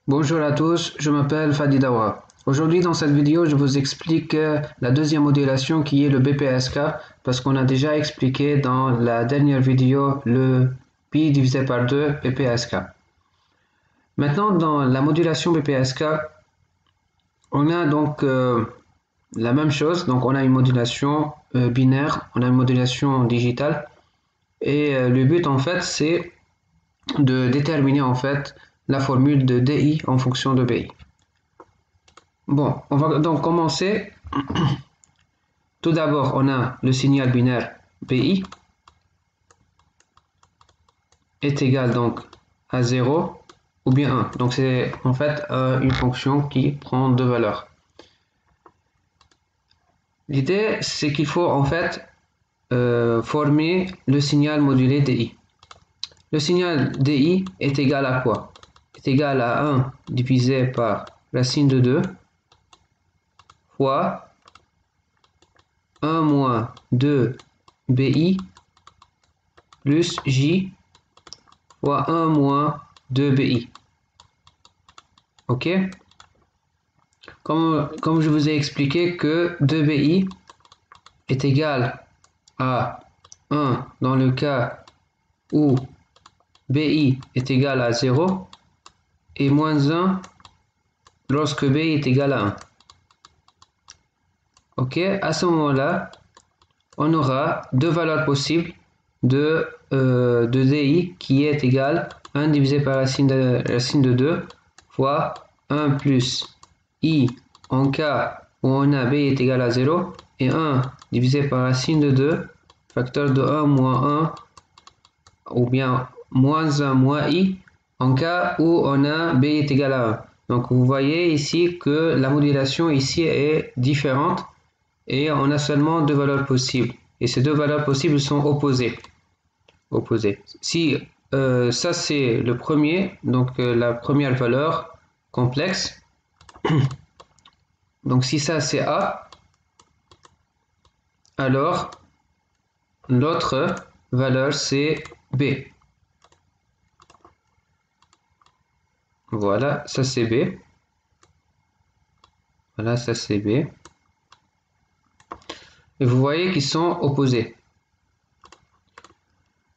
Bonjour à tous, je m'appelle Fadi Dawa. Aujourd'hui dans cette vidéo, je vous explique la deuxième modulation qui est le BPSK parce qu'on a déjà expliqué dans la dernière vidéo le pi divisé par 2 BPSK. Maintenant dans la modulation BPSK, on a donc la même chose, donc on a une modulation binaire, on a une modulation digitale et le but en fait c'est de déterminer en fait la formule de DI en fonction de BI. Bon, on va donc commencer. Tout d'abord, on a le signal binaire BI est égal donc à 0 ou bien 1. Donc c'est en fait une fonction qui prend deux valeurs. L'idée c'est qu'il faut en fait former le signal modulé DI. Le signal DI est égal à quoi? Est égal à 1 divisé par racine de 2 fois 1 moins 2 BI plus J fois 1 moins 2 BI. Ok? Comme je vous ai expliqué que 2 BI est égal à 1 dans le cas où BI est égal à 0 et moins 1 lorsque BI est égal à 1. Ok? À ce moment-là, on aura deux valeurs possibles de DI qui est égal à 1 divisé par racine de 2 fois 1 plus I en cas où on a B est égal à 0 et 1 divisé par racine de 2 facteur de 1 moins 1 ou bien moins 1 moins I en cas où on a B est égal à 1. Donc vous voyez ici que la modulation ici est différente et on a seulement deux valeurs possibles. Et ces deux valeurs possibles sont opposées. Si ça c'est le premier, donc la première valeur complexe. Donc si ça c'est A, alors l'autre valeur c'est B. Voilà, ça c'est B. Voilà, ça c'est B. Et vous voyez qu'ils sont opposés.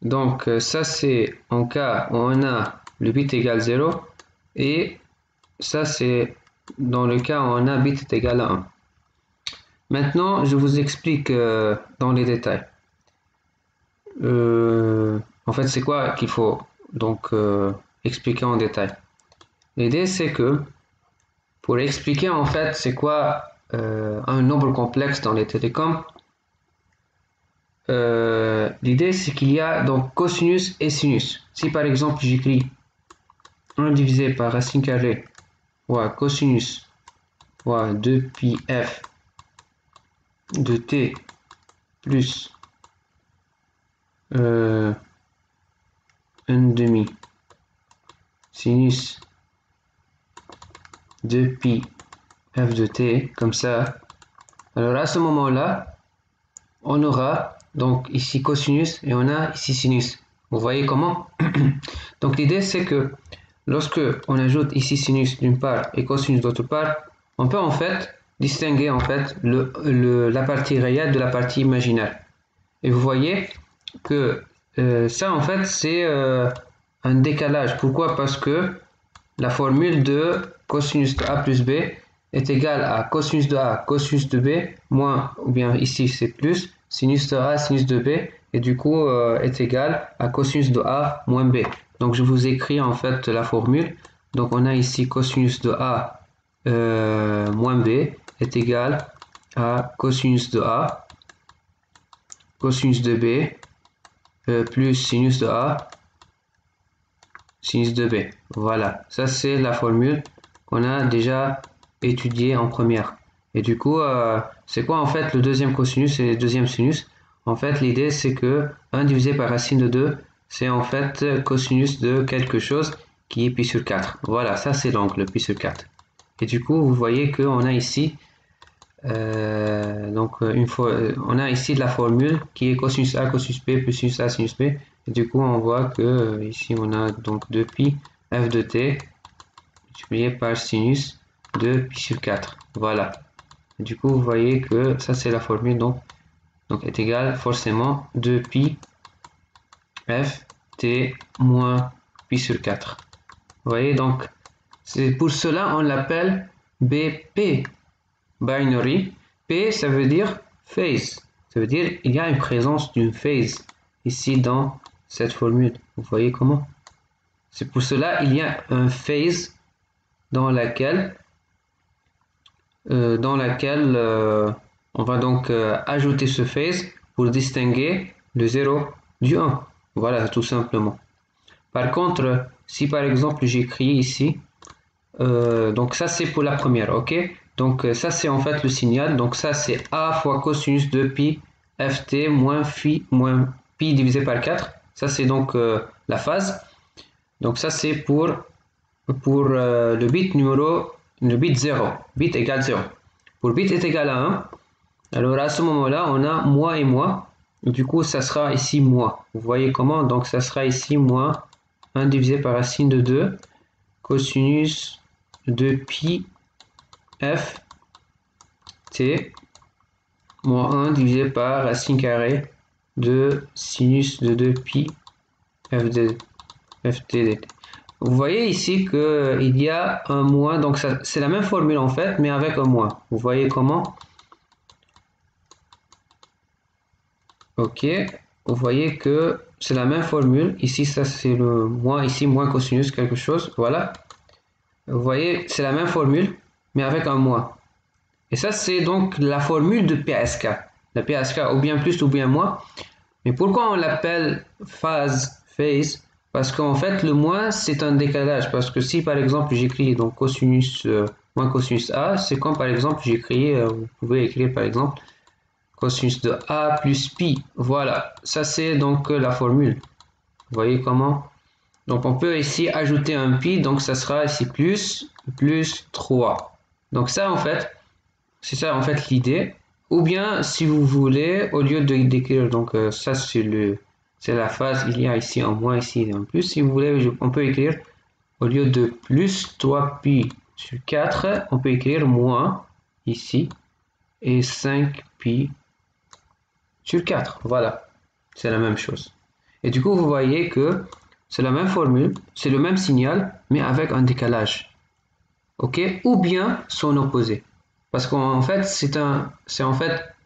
Donc ça c'est en cas où on a le bit égal 0 et ça c'est dans le cas où on a bit est égal à 1. Maintenant je vous explique dans les détails. En fait c'est quoi qu'il faut donc expliquer en détail. L'idée c'est que pour expliquer en fait c'est quoi un nombre complexe dans les télécoms, l'idée c'est qu'il y a donc cosinus et sinus. Si par exemple j'écris 1 divisé par racine carrée fois cosinus fois 2 pi f de t plus 1 demi sinus 2 pi f de t comme ça, alors à ce moment là on aura donc ici cosinus et on a ici sinus. Vous voyez comment? Donc l'idée c'est que lorsque on ajoute ici sinus d'une part et cosinus d'autre part, on peut en fait distinguer en fait la partie réelle de la partie imaginaire. Et vous voyez que ça en fait c'est un décalage. Pourquoi? Parce que la formule de cosinus de A plus B est égale à cosinus de A, cosinus de B, moins, ou bien ici c'est plus, sinus de A, sinus de B, et du coup est égal à cosinus de A moins B. Donc je vous écris en fait la formule. Donc on a ici cosinus de A moins B est égal à cosinus de A, cosinus de B, plus sinus de A, sinus de B. Voilà, ça c'est la formule qu'on a déjà étudiée en première. Et du coup, c'est quoi en fait le deuxième cosinus et le deuxième sinus? En fait, l'idée c'est que 1 divisé par racine de 2, c'est en fait cosinus de quelque chose qui est pi sur 4. Voilà, ça c'est l'angle, pi sur 4. Et du coup, vous voyez qu'on a ici, on a ici la formule qui est cosinus A, cosinus B plus sinus A, sinus B. Et du coup, on voit que ici, on a donc 2 pi f de t multiplié par sinus de pi sur 4. Voilà. Et du coup, vous voyez que ça, c'est la formule, donc est égal forcément 2pi ft moins pi sur 4. Vous voyez, donc, c'est pour cela on l'appelle BP, binary. P, ça veut dire phase. Ça veut dire il y a une présence d'une phase ici dans cette formule. Vous voyez comment? C'est pour cela il y a un phase dans laquelle on va donc ajouter ce phase pour distinguer le 0 du 1. Voilà, tout simplement. Par contre, si par exemple j'écris ici, donc ça c'est pour la première, ok? Donc ça c'est en fait le signal, donc ça c'est A fois cosinus de pi ft moins pi divisé par 4. Ça c'est donc la phase. Donc ça c'est pour le bit le bit 0, bit égale 0. Pour bit est égal à 1, alors à ce moment-là on a moins et moins, du coup ça sera ici moins. Vous voyez comment? Donc ça sera ici moins 1 divisé par racine de 2 cosinus de pi f t moins 1 divisé par racine carrée de sinus de 2 pi ft dt. Vous voyez ici qu'il y a un moins, donc c'est la même formule en fait, mais avec un moins. Vous voyez comment? Ok, vous voyez que c'est la même formule. Ici, ça c'est le moins, ici moins cosinus quelque chose. Voilà. Vous voyez, c'est la même formule, mais avec un moins. Et ça, c'est donc la formule de PSK. La PSK, ou bien plus ou bien moins. Mais pourquoi on l'appelle phase? Parce qu'en fait, le moins, c'est un décalage. Parce que si, par exemple, j'écris donc cosinus moins cosinus A, c'est comme, par exemple, j'écris, vous pouvez écrire, par exemple, cosinus de A plus pi. Voilà, ça, c'est donc la formule. Vous voyez comment? Donc, on peut ici ajouter un pi, donc ça sera ici plus 3. Donc ça, en fait, c'est ça, en fait, l'idée. Ou bien, si vous voulez, au lieu de d'écrire, donc ça, c'est la phase, il y a ici un moins, ici un plus. Si vous voulez, on peut écrire, au lieu de plus 3pi sur 4, on peut écrire moins, ici, et 5pi sur 4. Voilà, c'est la même chose. Et du coup, vous voyez que c'est la même formule, c'est le même signal, mais avec un décalage. Ok? Ou bien son opposé. Parce qu'en fait, c'est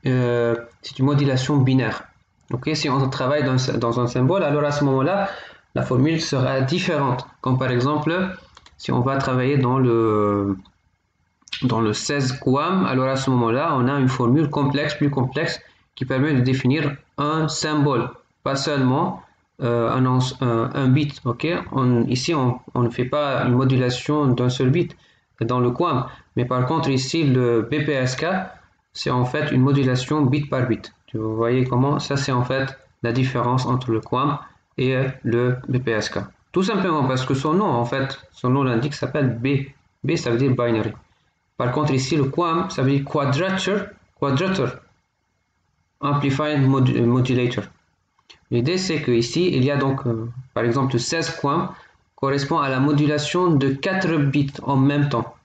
une modulation binaire. Ok? Si on travaille dans un symbole, alors à ce moment-là, la formule sera différente. Comme par exemple, si on va travailler dans le 16 QAM, alors à ce moment-là, on a une formule complexe, plus complexe, qui permet de définir un symbole, pas seulement un bit. Okay? Ici, on ne fait pas une modulation d'un seul bit dans le QAM, mais par contre, ici, le BPSK, c'est en fait une modulation bit par bit. Vous voyez comment? Ça, c'est en fait la différence entre le QAM et le BPSK. Tout simplement parce que son nom, en fait, son nom l'indique, s'appelle B. B, ça veut dire binary. Par contre, ici, le QAM, ça veut dire quadrature, amplified modulator. L'idée, c'est qu'ici, il y a donc, par exemple, 16 QAM correspond à la modulation de 4 bits en même temps.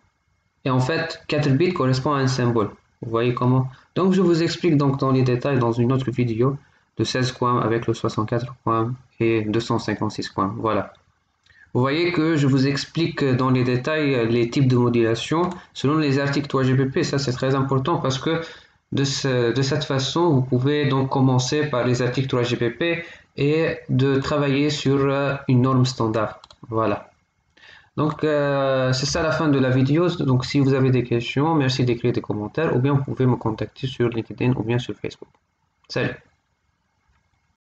Et en fait, 4 bits correspond à un symbole. Vous voyez comment? Donc, je vous explique donc dans les détails dans une autre vidéo de 16 QAM avec le 64 QAM et 256 QAM. Voilà. Vous voyez que je vous explique dans les détails les types de modulation selon les articles 3GPP. Ça, c'est très important parce que de cette façon, vous pouvez donc commencer par les articles 3GPP et de travailler sur une norme standard. Voilà. Donc, c'est ça la fin de la vidéo. Donc, si vous avez des questions, merci d'écrire des commentaires ou bien vous pouvez me contacter sur LinkedIn ou bien sur Facebook. Salut!